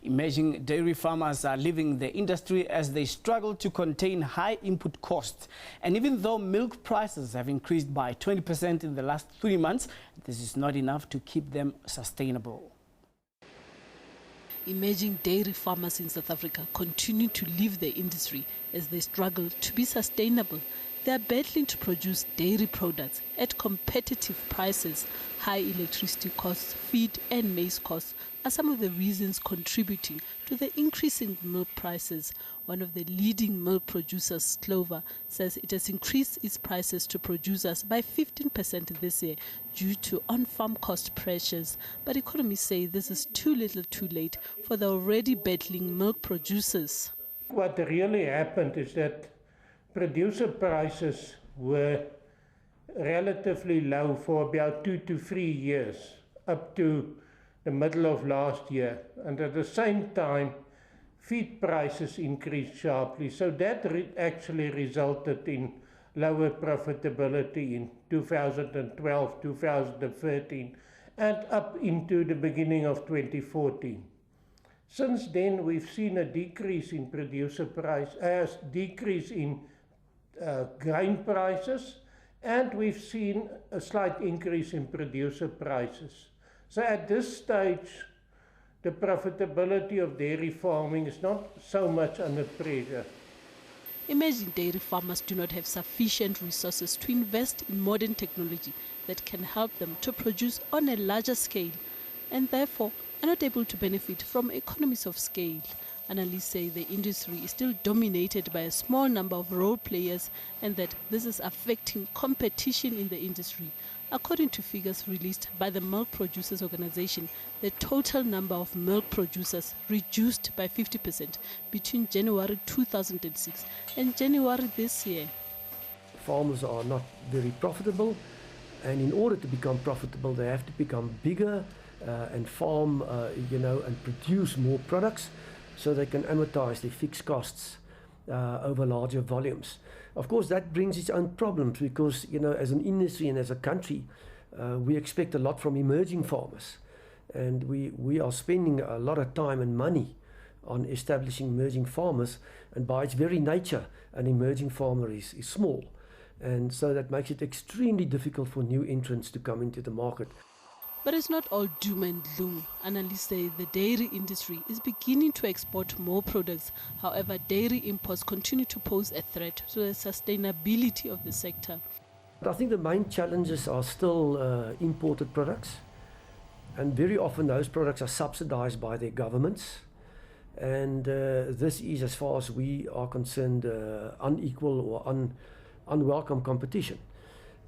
Emerging dairy farmers are leaving the industry as they struggle to contain high input costs. And even though milk prices have increased by 20% in the last 3 months, this is not enough to keep them sustainable. Emerging dairy farmers in South Africa continue to leave the industry as they struggle to be sustainable. They are battling to produce dairy products at competitive prices. High electricity costs, feed and maize costs are some of the reasons contributing to the increase in milk prices. One of the leading milk producers, Clover, says it has increased its prices to producers by 15% this year due to on-farm cost pressures. But economists say this is too little too late for the already battling milk producers. What really happened is that producer prices were relatively low for about 2 to 3 years, up to the middle of last year. And at the same time, feed prices increased sharply. So that actually resulted in lower profitability in 2012, 2013, and up into the beginning of 2014. Since then, we've seen a decrease in producer price, decrease in grain prices, and we've seen a slight increase in producer prices. So at this stage, the profitability of dairy farming is not so much under pressure. Emerging dairy farmers do not have sufficient resources to invest in modern technology that can help them to produce on a larger scale, and therefore are not able to benefit from economies of scale. Analysts say the industry is still dominated by a small number of role players and that this is affecting competition in the industry. According to figures released by the Milk Producers Organization, the total number of milk producers reduced by 50% between January 2006 and January this year. Farmers are not very profitable, and in order to become profitable, they have to become bigger and farm, and produce more products, so they can amortize their fixed costs over larger volumes. Of course, that brings its own problems because, as an industry and as a country, we expect a lot from emerging farmers. And we are spending a lot of time and money on establishing emerging farmers. And by its very nature, an emerging farmer is small. And so that makes it extremely difficult for new entrants to come into the market. But it's not all doom and gloom. Analysts say the dairy industry is beginning to export more products. However, dairy imports continue to pose a threat to the sustainability of the sector. I think the main challenges are still imported products. And very often those products are subsidized by their governments. And this is, as far as we are concerned, unequal or unwelcome competition.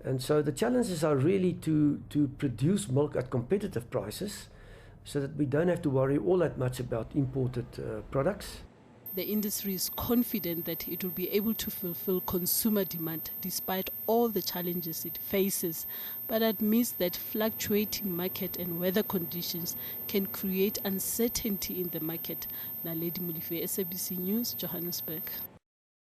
And so the challenges are really to produce milk at competitive prices so that we don't have to worry all that much about imported products. The industry is confident that it will be able to fulfill consumer demand despite all the challenges it faces, but admits that fluctuating market and weather conditions can create uncertainty in the market. Naledi Mulife, SABC News, Johannesburg.